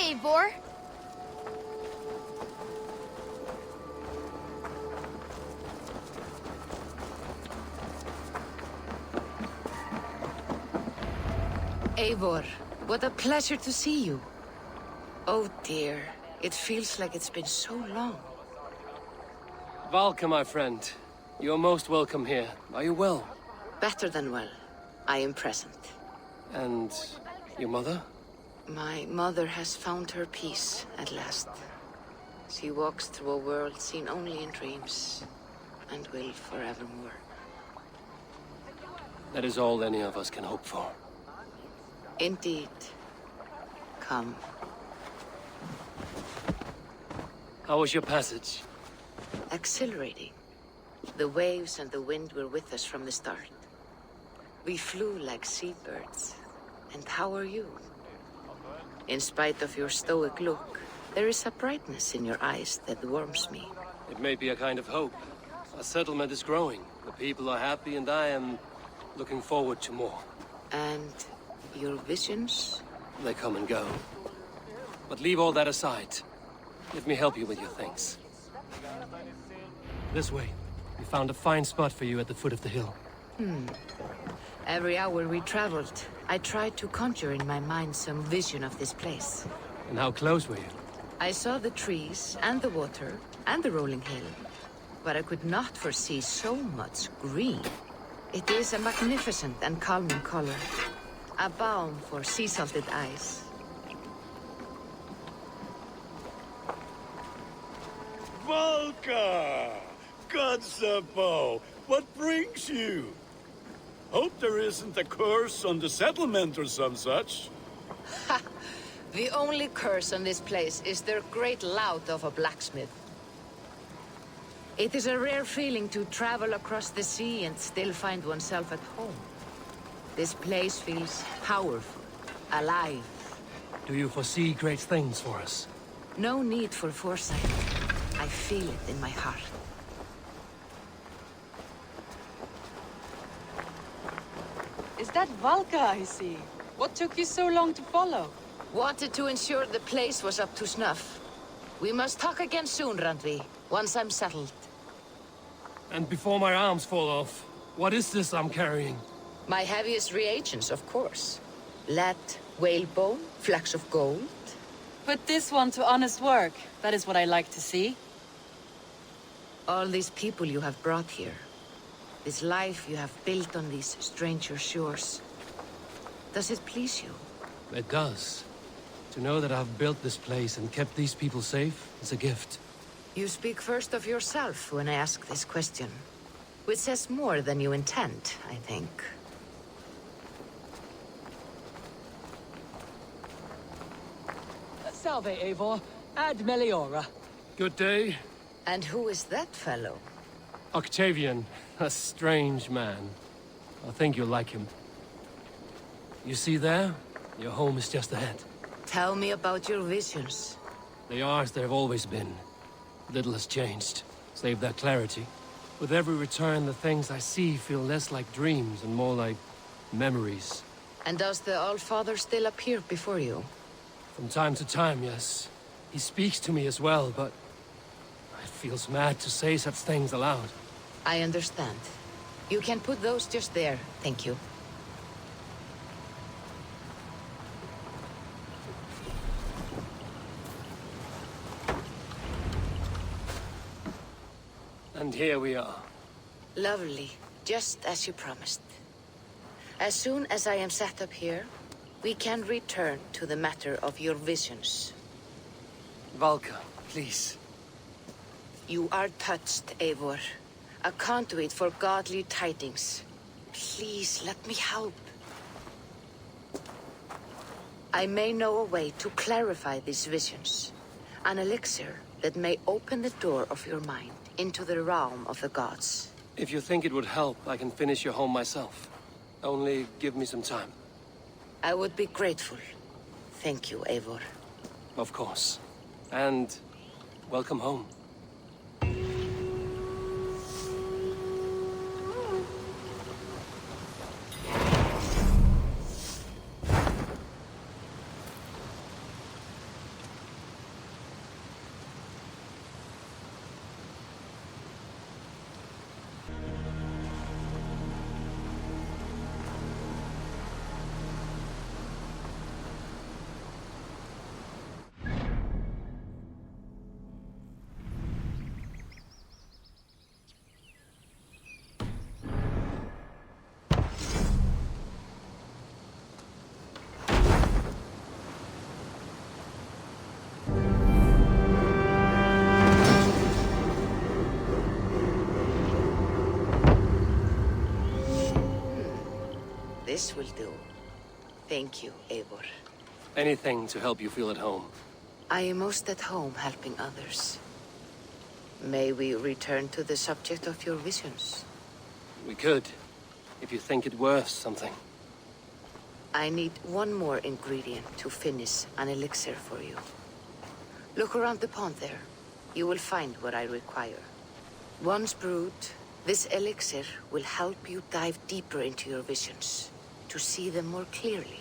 Eivor. Eivor, what a pleasure to see you. Oh dear, it feels like it's been so long. Valka, my friend. You're most welcome here. Are you well? Better than well. I am present. And your mother? My mother has found her peace at last. She walks through a world seen only in dreams, and will forevermore. That is all any of us can hope for. Indeed. Come. How was your passage? Exhilarating. The waves and the wind were with us from the start. We flew like seabirds. And how are you? In spite of your stoic look, there is a brightness in your eyes that warms me. It may be a kind of hope. Our settlement is growing. The people are happy and I am looking forward to more. And your visions? They come and go. But leave all that aside. Let me help you with your things. This way. We found a fine spot for you at the foot of the hill. Every hour we traveled, I tried to conjure in my mind some vision of this place. And how close were you? I saw the trees, and the water, and the rolling hill. But I could not foresee so much green. It is a magnificent and calming color. A balm for sea-salted eyes. Valka! Godsapo! What brings you? Hope there isn't a curse on the settlement or some such. The only curse on this place is their great lout of a blacksmith. It is a rare feeling to travel across the sea and still find oneself at home. This place feels powerful, alive. Do you foresee great things for us? No need for foresight. I feel it in my heart. Is that Valka I see? What took you so long to follow? Wanted to ensure the place was up to snuff. We must talk again soon, Randvi, once I'm settled. And before my arms fall off, what is this I'm carrying? My heaviest reagents, of course. Lead, whalebone, flecks of gold. Put this one to honest work. That is what I like to see. All these people you have brought here. This life you have built on these stranger shores. Does it please you? It does. To know that I've built this place and kept these people safe is a gift. You speak first of yourself when I ask this question. Which says more than you intend, I think. Salve, Eivor. Ad Meliora. Good day. And who is that fellow? Octavian, a strange man. I think you'll like him. You see there? Your home is just ahead. Tell me about your visions. They are as they've always been. Little has changed, save their clarity. With every return, the things I see feel less like dreams and more like memories. And does the Allfather still appear before you? From time to time, yes. He speaks to me as well, but it feels mad to say such things aloud. I understand. You can put those just there, thank you. And here we are. Lovely, just as you promised. As soon as I am set up here, we can return to the matter of your visions. Valka, please. You are touched, Eivor. A conduit for godly tidings. Please, let me help. I may know a way to clarify these visions. An elixir that may open the door of your mind into the realm of the gods. If you think it would help, I can finish your home myself. Only give me some time. I would be grateful. Thank you, Eivor. Of course. And welcome home. This will do. Thank you, Eivor. Anything to help you feel at home. I am most at home helping others. May we return to the subject of your visions? We could, if you think it worth something. I need one more ingredient to finish an elixir for you. Look around the pond there. You will find what I require. Once brewed, this elixir will help you dive deeper into your visions, to see them more clearly.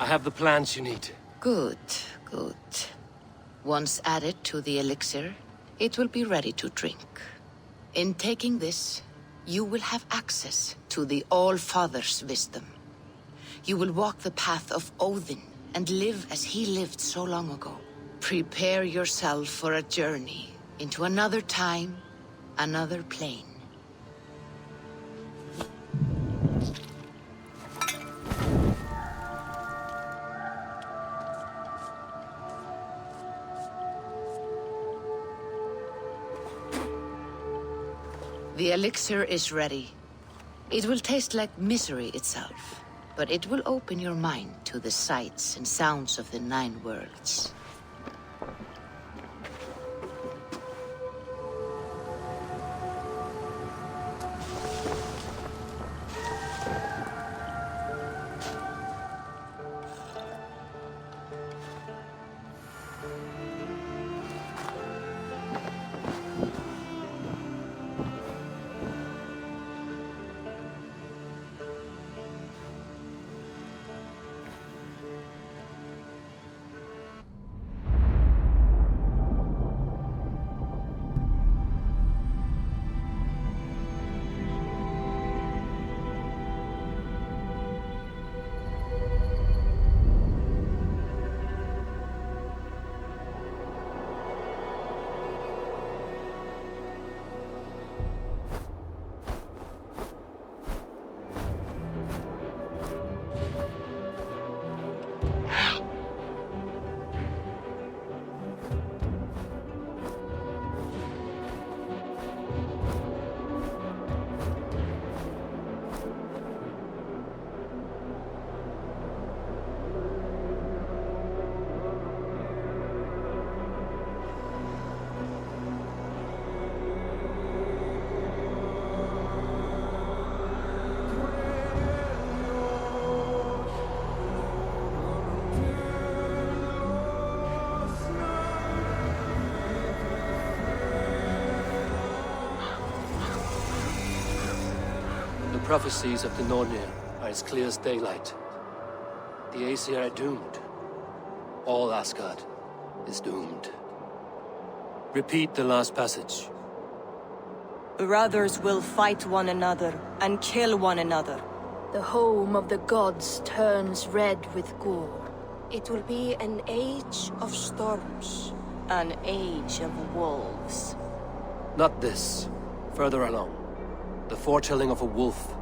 I have the plants you need. Good, good. Once added to the elixir, it will be ready to drink. In taking this, you will have access to the All-Father's wisdom. You will walk the path of Odin and live as he lived so long ago. Prepare yourself for a journey into another time, another plane. The elixir is ready. It will taste like misery itself, but it will open your mind to the sights and sounds of the 9 worlds. The prophecies of the Nornir are as clear as daylight. The Aesir are doomed. All Asgard is doomed. Repeat the last passage. Brothers will fight one another and kill one another. The home of the gods turns red with gore. It will be an age of storms. An age of wolves. Not this. Further along. The foretelling of a wolf.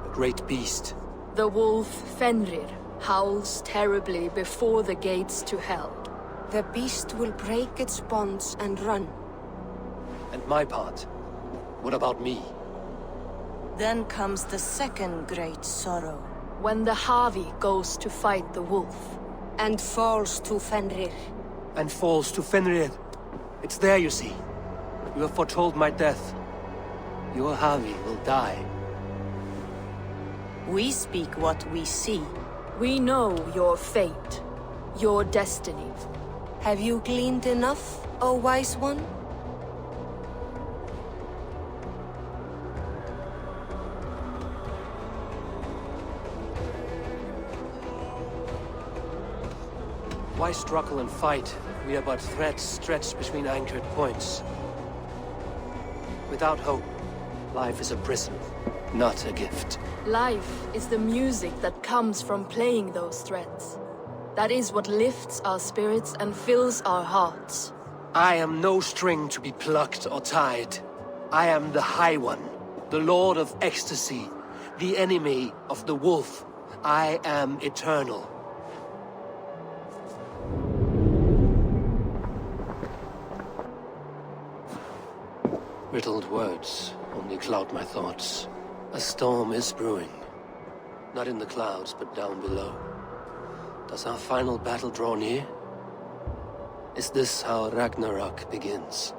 A great beast. The wolf Fenrir howls terribly before the gates to hell. The beast will break its bonds and run. And my part? What about me? Then comes the second great sorrow. When the Havi goes to fight the wolf. And falls to Fenrir. And falls to Fenrir. It's there, you see. You have foretold my death. Your Havi will die. We speak what we see. We know your fate, your destiny. Have you gleaned enough, O wise one? Why struggle and fight? We are but threads stretched between anchored points. Without hope, life is a prison, not a gift. Life is the music that comes from playing those threads. That is what lifts our spirits and fills our hearts. I am no string to be plucked or tied. I am the High One, the Lord of Ecstasy, the enemy of the Wolf. I am eternal. Riddled words only cloud my thoughts. A storm is brewing. Not in the clouds, but down below. Does our final battle draw near? Is this how Ragnarok begins?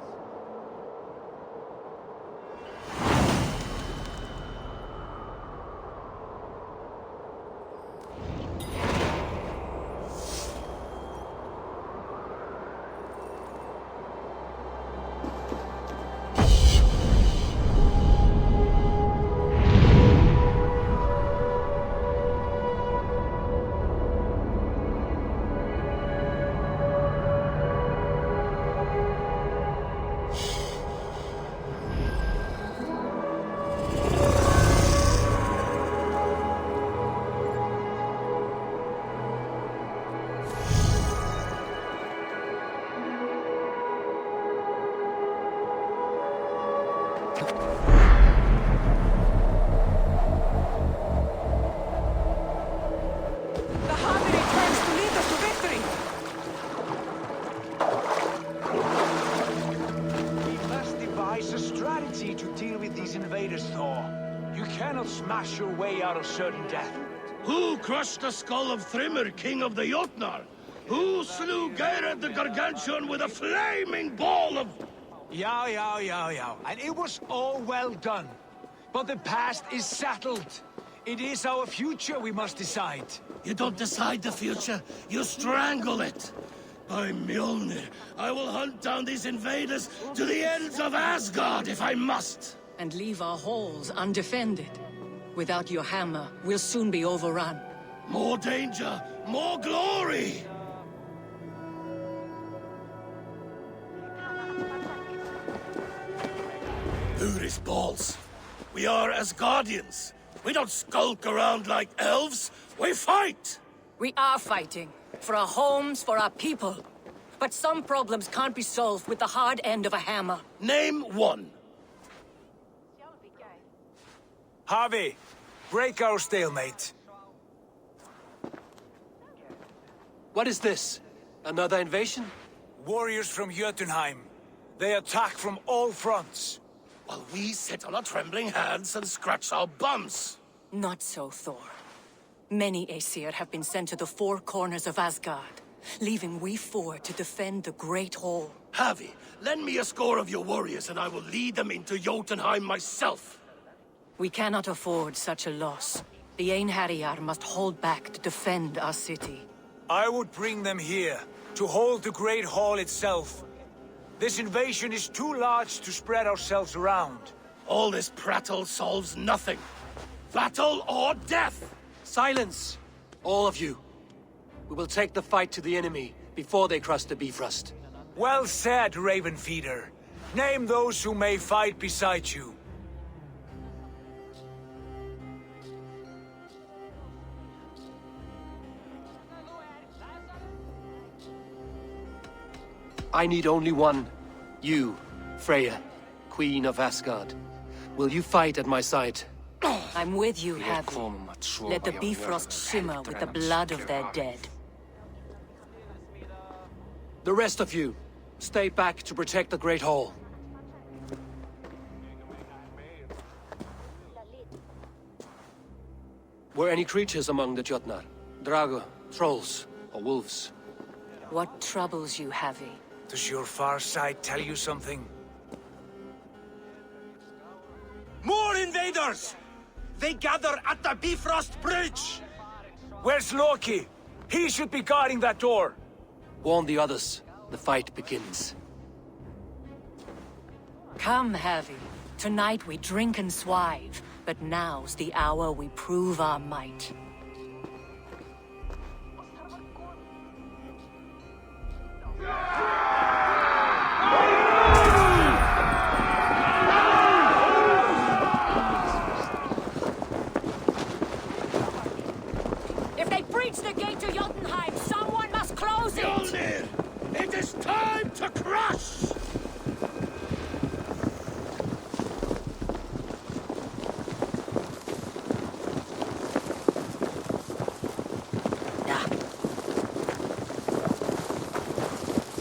Smash your way out of certain death. Who crushed the skull of Thrimr, king of the Jotnar? Who slew Geirad the Gargantuan with a flaming ball of... Yow. And it was all well done. But the past is settled. It is our future we must decide. You don't decide the future, you strangle it. By Mjolnir, I will hunt down these invaders to the ends of Asgard if I must. And leave our halls undefended. Without your hammer, we'll soon be overrun. More danger, more glory! Uri's balls. We are Asgardians. We don't skulk around like elves. We fight! We are fighting. For our homes, for our people. But some problems can't be solved with the hard end of a hammer. Name one. Havi, break our stalemate. What is this? Another invasion? Warriors from Jotunheim. They attack from all fronts. While we sit on our trembling hands and scratch our bums. Not so, Thor. Many Aesir have been sent to the four corners of Asgard, leaving we four to defend the Great Hall. Havi, lend me a score of your warriors and I will lead them into Jotunheim myself. We cannot afford such a loss. The Einherjar must hold back to defend our city. I would bring them here, to hold the Great Hall itself. This invasion is too large to spread ourselves around. All this prattle solves nothing. Battle or death! Silence! All of you. We will take the fight to the enemy before they cross the Bifrost. Well said, Ravenfeeder. Name those who may fight beside you. I need only one. You, Freya, Queen of Asgard. Will you fight at my side? I'm with you, Havi. Let the Bifrost shimmer with the blood of their dead. The rest of you, stay back to protect the Great Hall. Were any creatures among the Jotnar? Drago, trolls, or wolves? What troubles you, Havi? Does your far side tell you something? More invaders! They gather at the Bifrost Bridge! Where's Loki? He should be guarding that door. Warn the others. The fight begins. Come, Havi. Tonight we drink and swive, but now's the hour we prove our might. If they breach the gate to Jotunheim, someone must close it! Mjolnir! It is time to crush!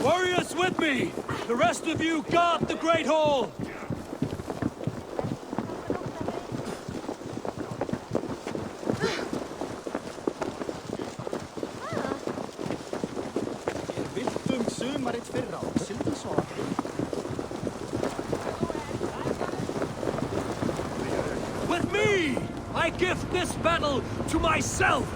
Warriors with me! The rest of you guard the Great Hall! With me! I give this battle to myself!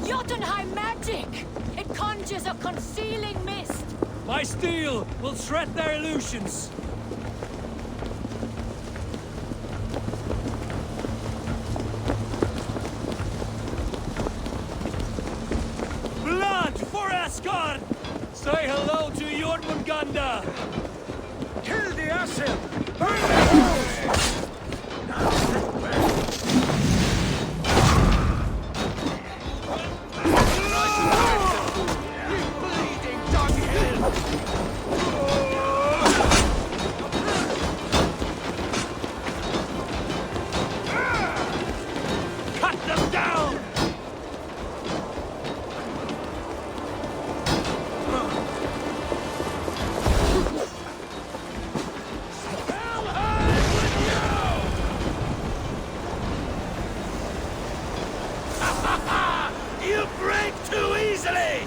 Jotunheim magic! It conjures a concealing mist! My steel will shred their illusions! Blood for Asgard! Say hello to Jormungandr! Kill the Asir! Burn the walls! Cut them down! You break too easily!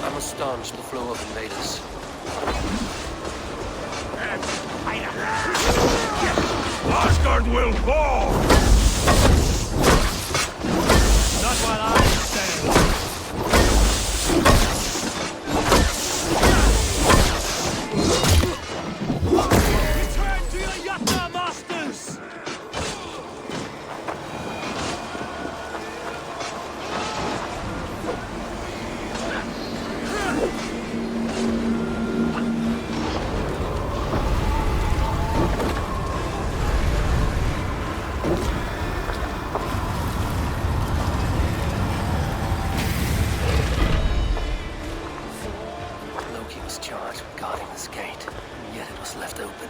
I must staunch the flow of invaders. Asgard will fall! Not while I stand! Return to your Jotnar masters! Loki was charged with guarding this gate, and yet it was left open.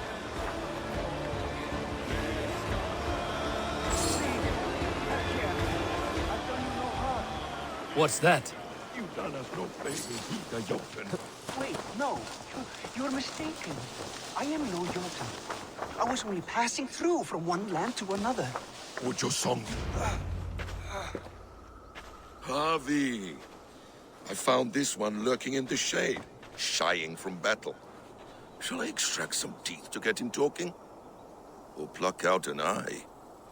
What's that? You done us no favor, the Jotun. Wait, no. You're mistaken. I am no Jotun. I was only passing through from one land to another. What's your song? Harvey, I found this one lurking in the shade, shying from battle. Shall I extract some teeth to get him talking? Or pluck out an eye?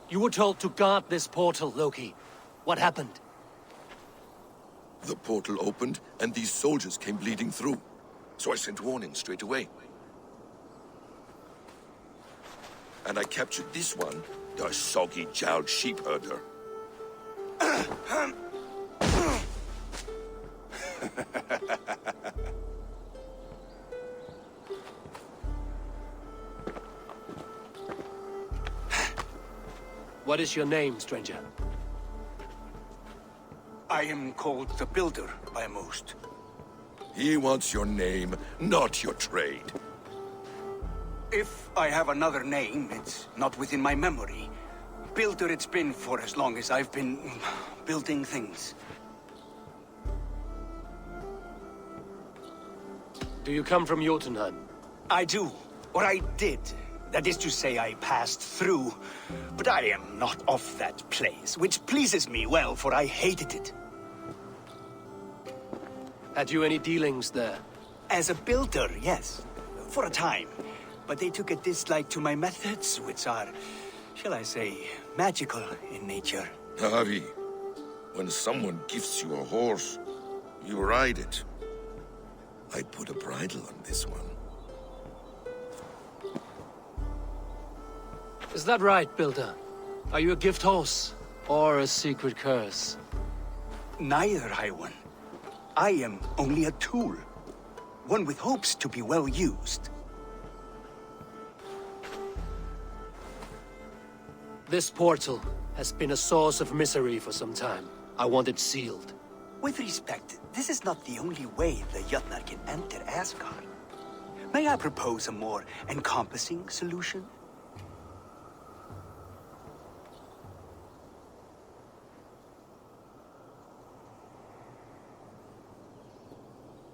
You were told to guard this portal, Loki. What happened? The portal opened, and these soldiers came bleeding through. So I sent warning straight away. And I captured this one, the soggy-jowled sheep herder. What is your name, stranger? I am called the Builder by most. He wants your name, not your trade. If I have another name, it's not within my memory. Builder it's been for as long as I've been building things. Do you come from Jotunheim? I do. Or I did. That is to say, I passed through. But I am not of that place, which pleases me well, for I hated it. Had you any dealings there? As a builder, yes. For a time. But they took a dislike to my methods, which are, shall I say, magical in nature. Harvey, when someone gifts you a horse, you ride it. I put a bridle on this one. Is that right, Builder? Are you a gift horse? Or a secret curse? Neither, High One. I am only a tool. One with hopes to be well used. This portal has been a source of misery for some time. I want it sealed. With respect, this is not the only way the Jötnar can enter Asgard. May I propose a more encompassing solution?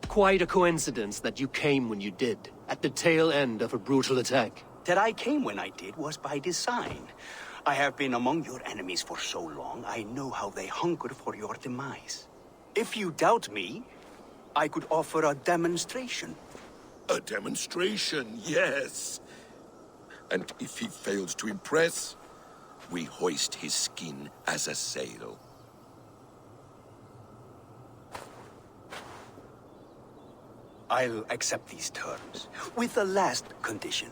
Quite a coincidence that you came when you did, at the tail end of a brutal attack. That I came when I did was by design. I have been among your enemies for so long, I know how they hunger for your demise. If you doubt me, I could offer a demonstration. A demonstration, yes. And if he fails to impress, we hoist his skin as a sail. I'll accept these terms, with the last condition.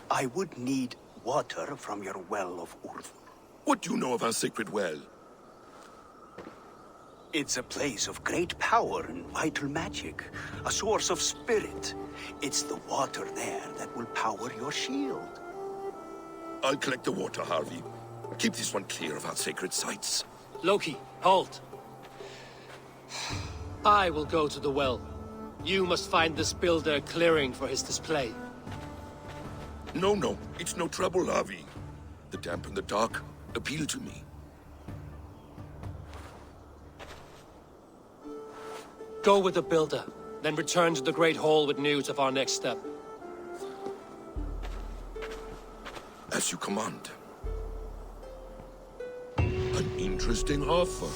I would need water from your well of Urth. What do you know of our sacred well? It's a place of great power and vital magic, a source of spirit. It's the water there that will power your shield. I'll collect the water, Harvey. Keep this one clear of our sacred sites. Loki, halt! I will go to the well. You must find this builder clearing for his display. No, it's no trouble, Harvey. The damp and the dark appeal to me. Go with the builder, then return to the Great Hall with news of our next step. As you command. An interesting offer.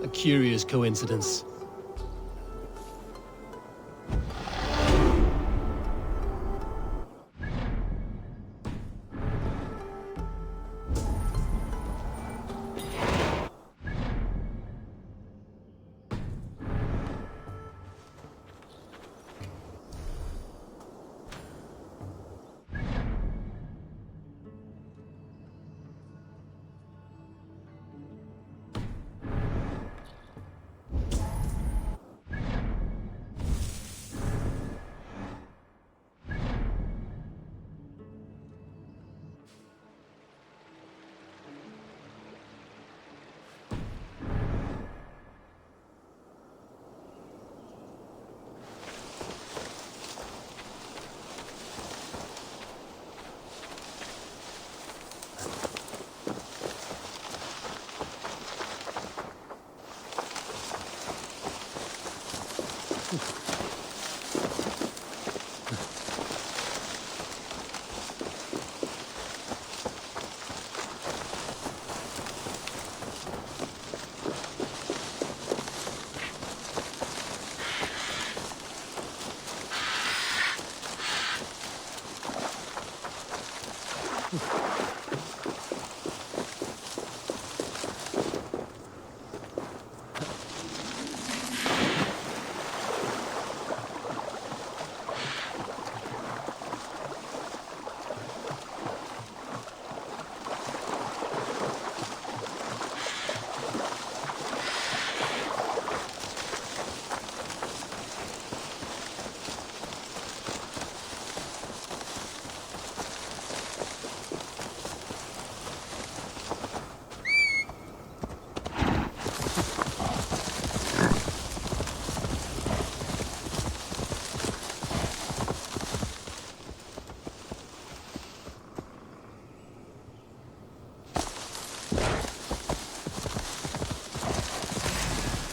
A curious coincidence.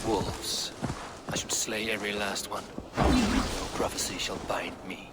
wolves. I should slay every last one. No prophecy shall bind me.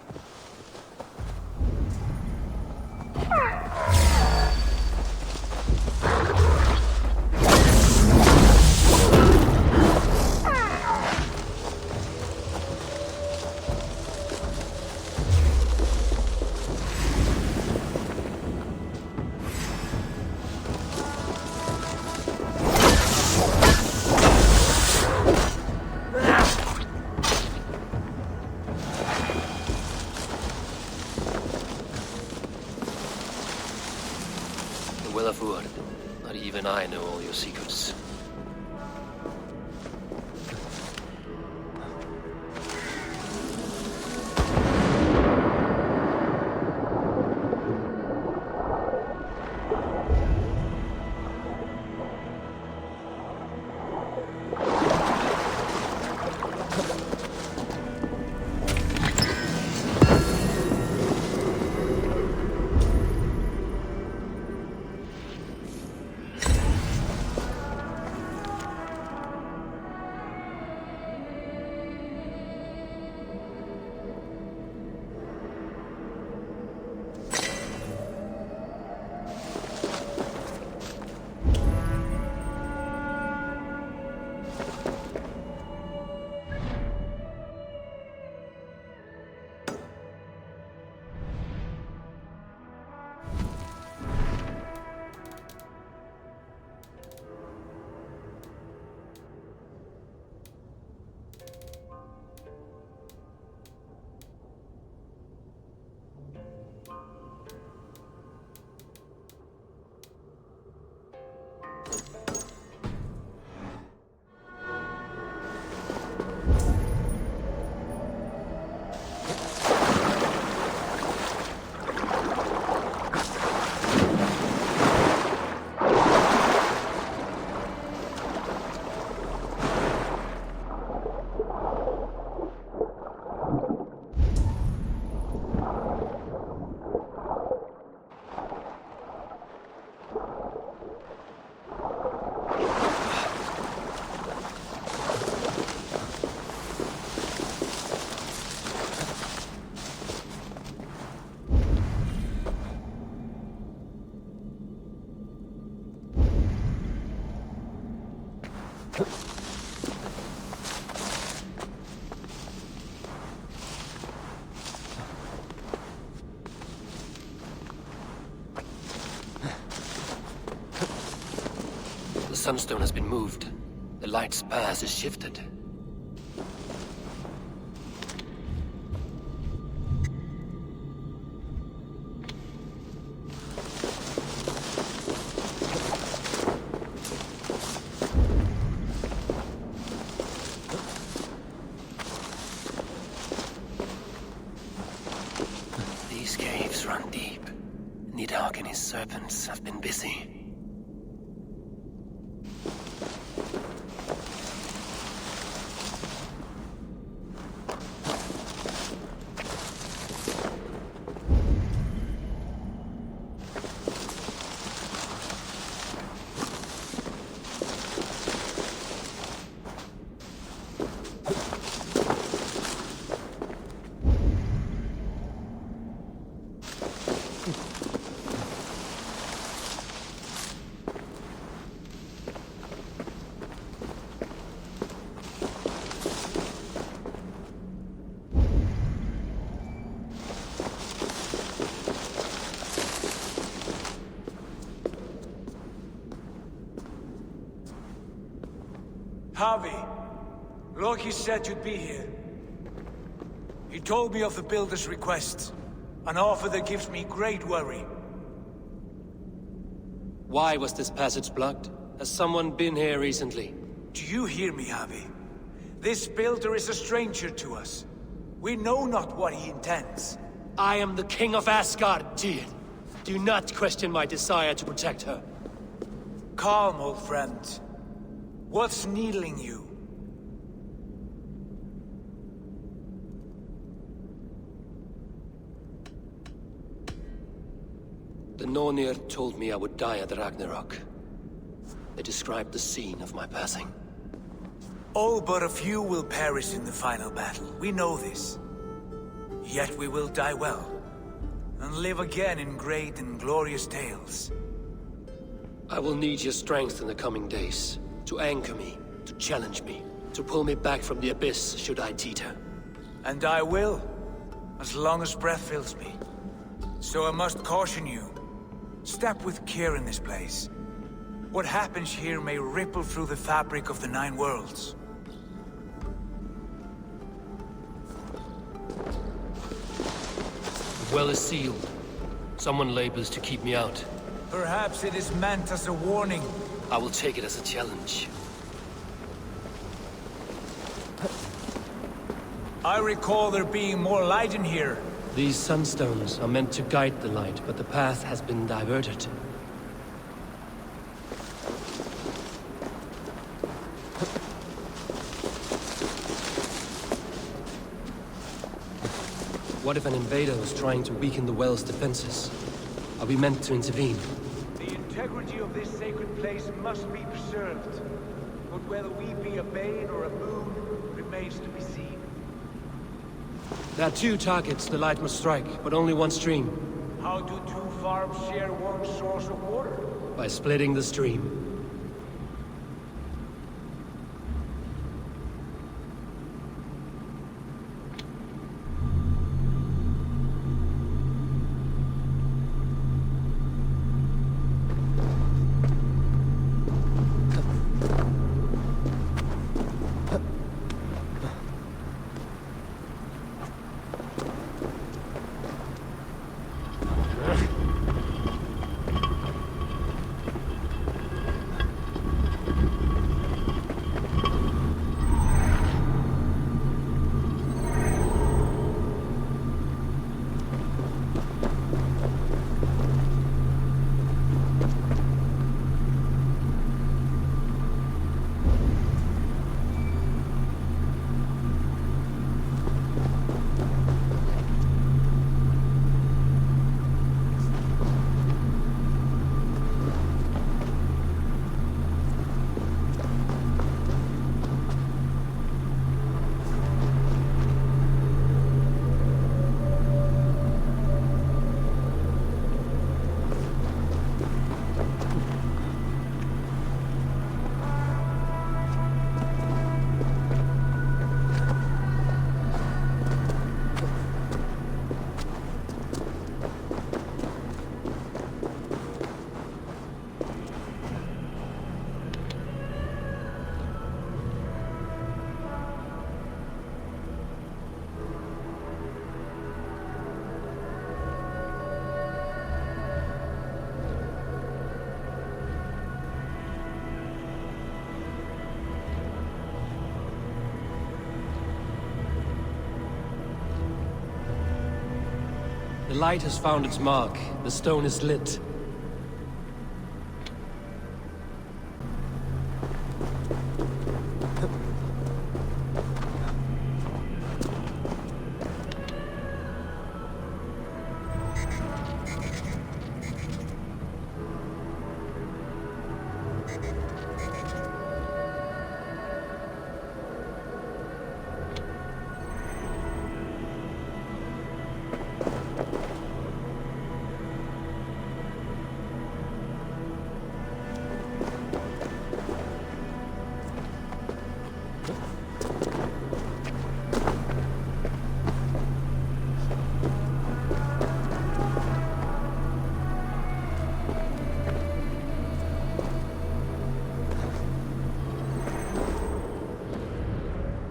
Not even I know all your secrets. The sunstone has been moved. The light's path is shifted. These caves run deep. Nidhogg and his serpents have been busy. Harvey, Loki said you'd be here. He told me of the Builder's request, an offer that gives me great worry. Why was this passage blocked? Has someone been here recently? Do you hear me, Harvey? This Builder is a stranger to us. We know not what he intends. I am the King of Asgard, Tyr. Do not question my desire to protect her. Calm, old friend. What's needling you? The Nornir told me I would die at Ragnarok. They described the scene of my passing. All but a few will perish in the final battle. We know this. Yet we will die well, and live again in great and glorious tales. I will need your strength in the coming days, to anchor me, to challenge me, to pull me back from the abyss should I teeter. And I will, as long as breath fills me. So I must caution you. Step with care in this place. What happens here may ripple through the fabric of the Nine Worlds. The well is sealed. Someone labors to keep me out. Perhaps it is meant as a warning. I will take it as a challenge. I recall there being more light in here. These sunstones are meant to guide the light, but the path has been diverted. What if an invader was trying to weaken the well's defenses? Are we meant to intervene? The integrity of this sacred place must be preserved. But whether we be a bane or a boon remains to be seen. There are two targets the light must strike, but only one stream. How do two farms share one source of water? By splitting the stream. The light has found its mark. The stone is lit.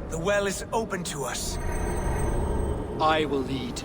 The well is open to us. I will lead.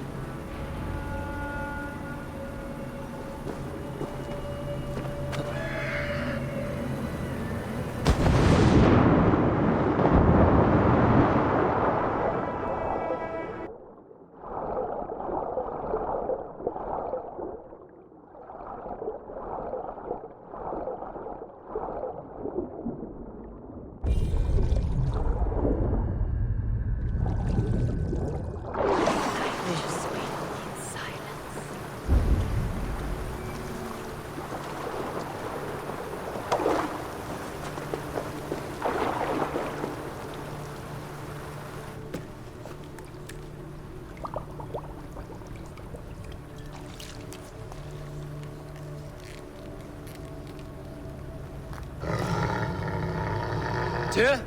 Tyr?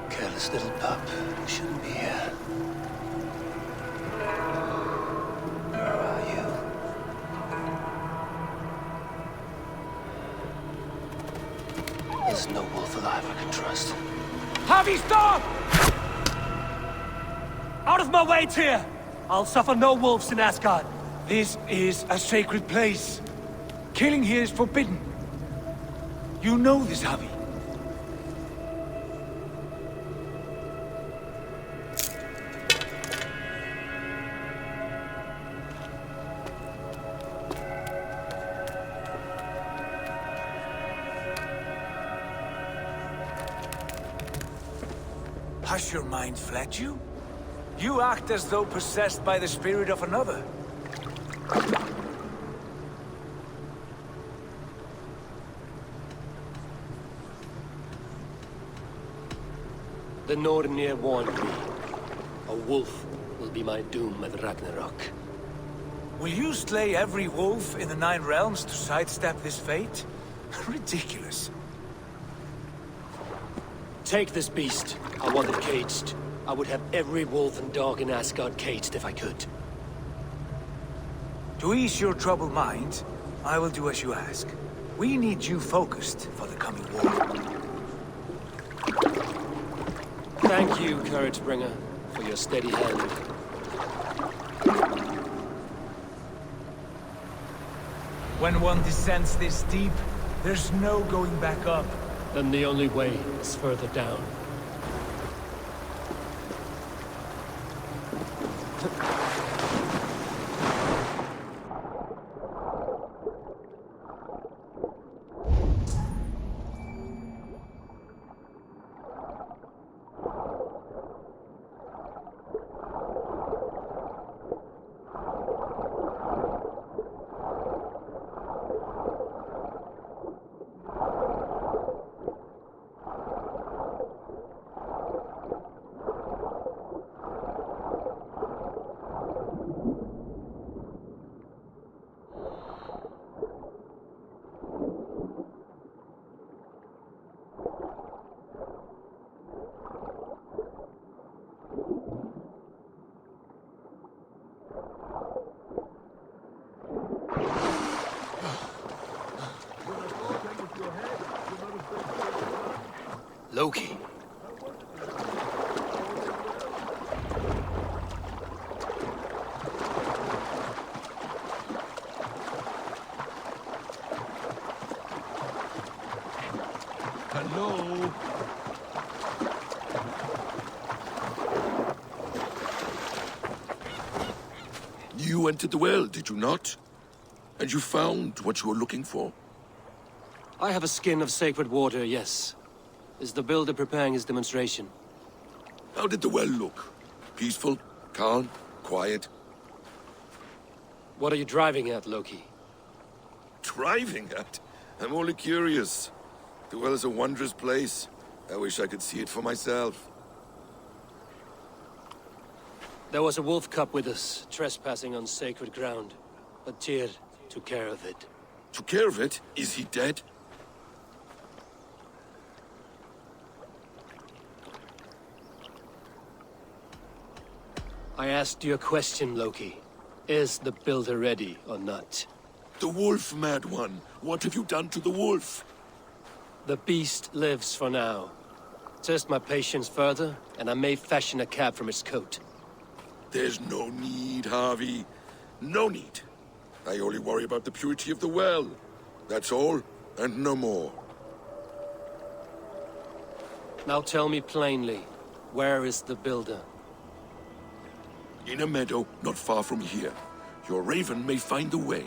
Careless little pup. Shouldn't be here. Where are you? There's no wolf alive I can trust. Harvey, stop! Out of my way, Tyr! I'll suffer no wolves in Asgard. This is a sacred place. Killing here is forbidden. You know this, Harvey. Has your mind fled you? You act as though possessed by the spirit of another. The Nornir warned me. A wolf will be my doom at Ragnarok. Will you slay every wolf in the Nine Realms to sidestep this fate? Ridiculous. Take this beast. I want it caged. I would have every wolf and dog in Asgard caged if I could. To ease your troubled mind, I will do as you ask. We need you focused for the coming war. Thank you, Couragebringer, for your steady hand. When one descends this deep, there's no going back up. Then the only way is further down. Loki. Hello? You entered the well, did you not? And you found what you were looking for? I have a skin of sacred water, yes. Is the builder preparing his demonstration? How did the well look? Peaceful? Calm? Quiet? What are you driving at, Loki? Driving at? I'm only curious. The well is a wondrous place. I wish I could see it for myself. There was a wolf cub with us, trespassing on sacred ground. But Tyr took care of it. Took care of it? Is he dead? I asked you a question, Loki. Is the builder ready or not? The wolf, mad one. What have you done to the wolf? The beast lives for now. Test my patience further, and I may fashion a cap from its coat. There's no need, Harvey. No need. I only worry about the purity of the well. That's all, and no more. Now tell me plainly, where is the builder? In a meadow, not far from here. Your raven may find the way.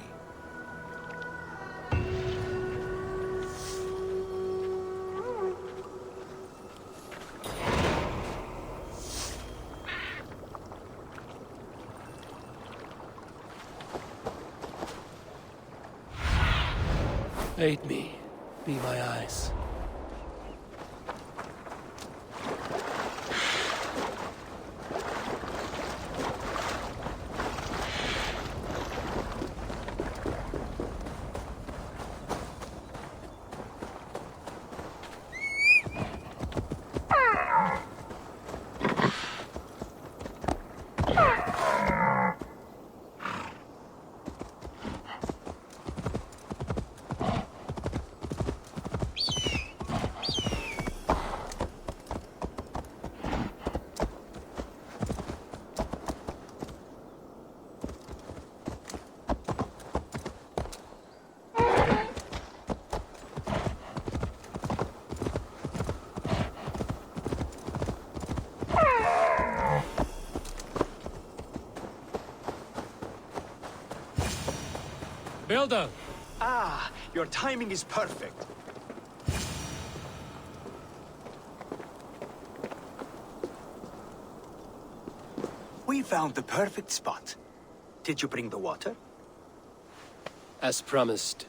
Aid me. Be my eyes. Builder! Ah, your timing is perfect. We found the perfect spot. Did you bring the water? As promised.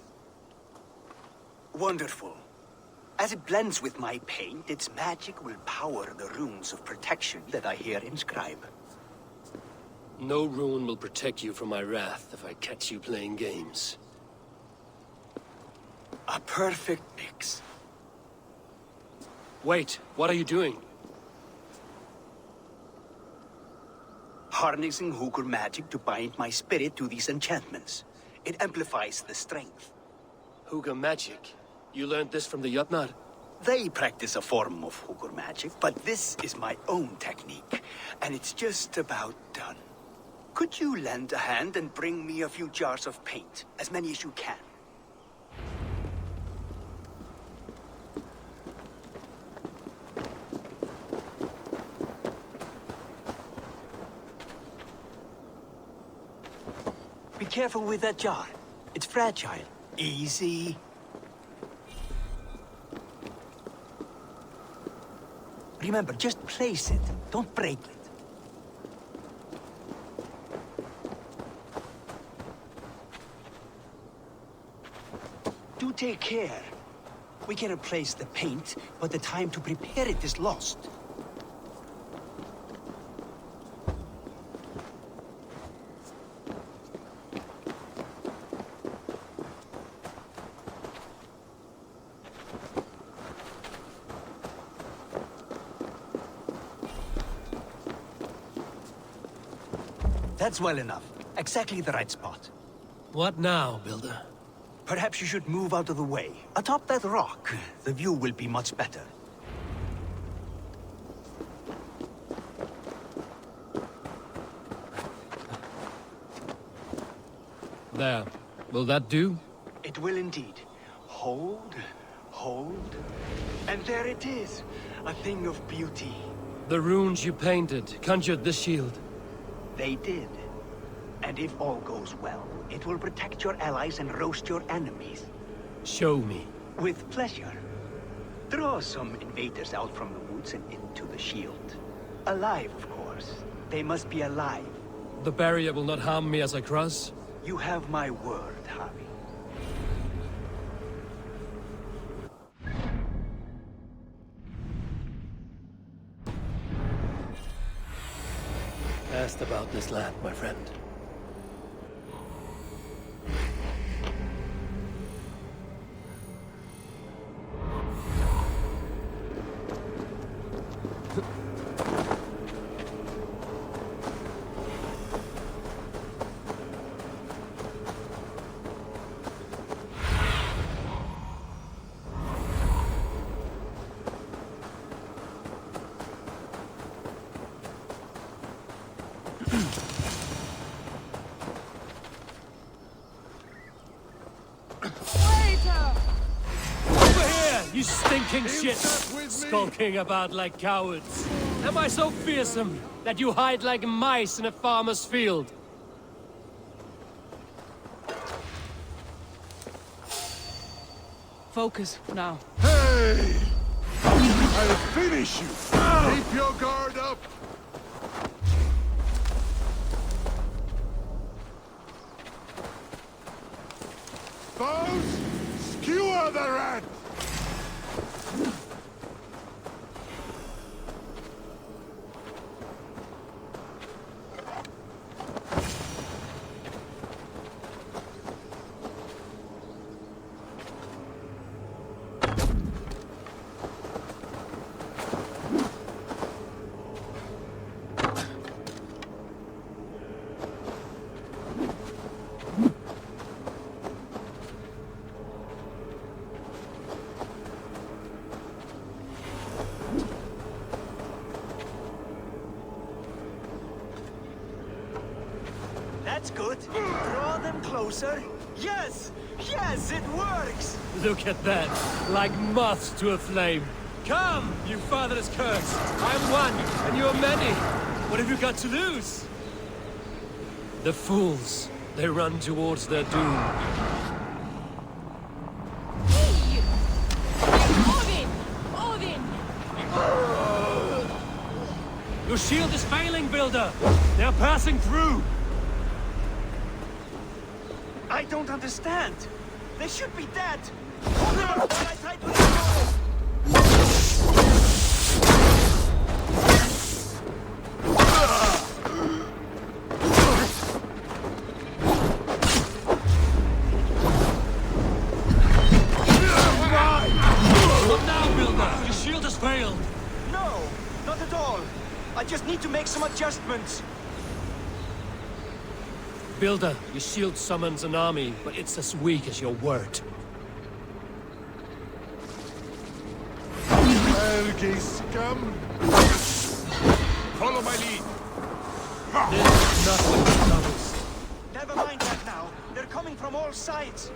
Wonderful. As it blends with my paint, its magic will power the runes of protection that I hear inscribe. No rune will protect you from my wrath if I catch you playing games. A perfect mix. Wait, what are you doing? Harnessing Hooker magic to bind my spirit to these enchantments. It amplifies the strength. Hooker magic? You learned this from the Jotnar? They practice a form of Hooker magic, but this is my own technique, and it's just about done. Could you lend a hand and bring me a few jars of paint? As many as you can. Be careful with that jar. It's fragile. Easy. Remember, just place it. Don't break it. Do take care. We can replace the paint, but the time to prepare it is lost. That's well enough. Exactly the right spot. What now, Builder? Perhaps you should move out of the way. Atop that rock, the view will be much better. There. Will that do? It will indeed. Hold, hold, and there it is. A thing of beauty. The runes you painted conjured this shield. They did. And if all goes well, it will protect your allies and roast your enemies. Show me. With pleasure. Draw some invaders out from the woods and into the shield. Alive, of course. They must be alive. The barrier will not harm me as I cross? You have my word, Harry. Asked about this land, my friend. You stinking shit! Skulking about like cowards. Am I so fearsome that you hide like mice in a farmer's field? Focus now. Hey! I'll finish you! Keep your guard up! Foes, skew That's good. Draw them closer. Yes! Yes, it works! Look at that. Like moths to a flame. Come, you fatherless curse. I'm one, and you're many. What have you got to lose? The fools. They run towards their doom. Odin! Odin! Your shield is failing, Builder. They're passing through. I don't understand. They should be dead. Hold them up while I try to restore it. What now, Builder? Your shield has failed. No, not at all. I just need to make some adjustments. Builder, your shield summons an army, but it's as weak as your word. Helgi scum! Follow my lead. This is not what you promised. Never mind that now. They're coming from all sides.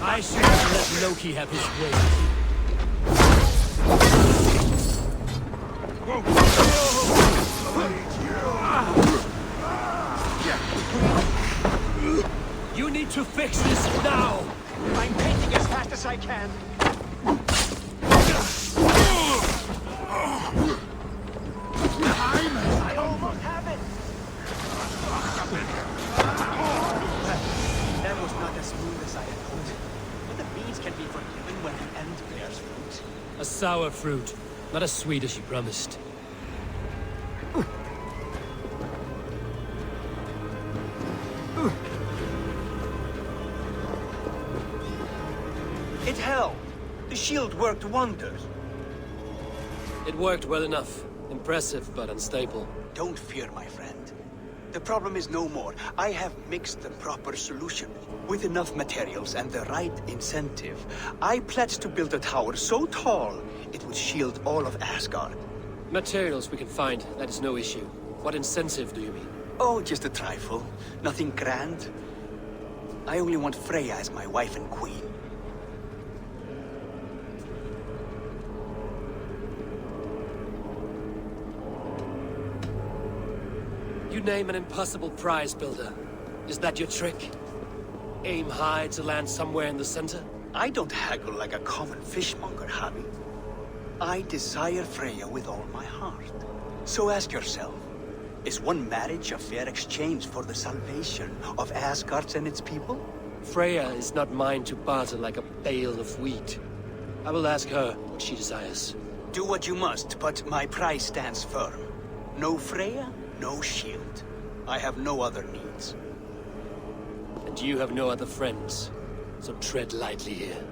I should have let Loki have his way. You need to fix this now! I'm painting as fast as I can. I almost have it. That was not as smooth as I had hoped. But the beans can be forgiven when the end bears fruit. A sour fruit, not as sweet as you promised. It held. The shield worked wonders. It worked well enough. Impressive, but unstable. Don't fear, my friend. The problem is no more. I have mixed the proper solution. With enough materials and the right incentive, I pledge to build a tower so tall, it would shield all of Asgard. Materials we can find, that is no issue. What incentive do you mean? Oh, just a trifle. Nothing grand. I only want Freya as my wife and queen. You name an impossible prize, Builder. Is that your trick? Aim high to land somewhere in the center? I don't haggle like a common fishmonger, Harry. I desire Freya with all my heart. So ask yourself, is one marriage a fair exchange for the salvation of Asgard and its people? Freya is not mine to barter like a bale of wheat. I will ask her what she desires. Do what you must, but my price stands firm. No Freya, no shield. I have no other needs. And you have no other friends, so tread lightly here.